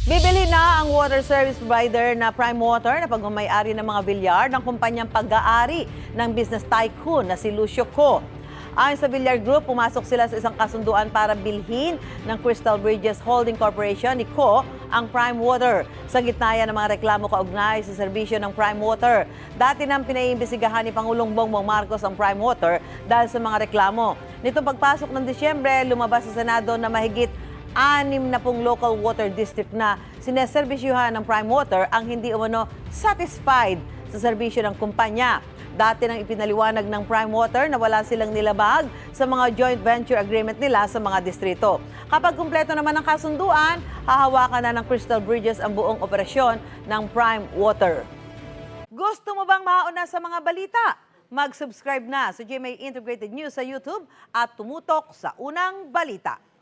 Bibili na ang water service provider na Prime Water na pagmamayari ng mga bilyar ng kumpanyang pag-aari ng business tycoon na si Lucio Co. Ayon sa Villar Group, pumasok sila sa isang kasunduan para bilhin ng Crystal Bridges Holding Corporation ni Co ang Prime Water. Sa gitna yan ng mga reklamo kaugnay sa serbisyo ng Prime Water. Dati nang pinaiimbestigahan ni Pangulong Bongbong Marcos ang Prime Water dahil sa mga reklamo. Nitong pagpasok ng Disyembre, lumabas sa Senado na mahigit 60 local water district na sineserbisyuhan ng Prime Water ang hindi umano satisfied sa serbisyo ng kumpanya. Dati nang ipinaliwanag ng Prime Water na wala silang nilabag sa mga joint venture agreement nila sa mga distrito. Kapag kumpleto naman ang kasunduan, hahawakan na ng Crystal Bridges ang buong operasyon ng Prime Water. Gusto mo bang mauna sa mga balita? Mag-subscribe na sa GMA Integrated News sa YouTube at tumutok sa unang balita.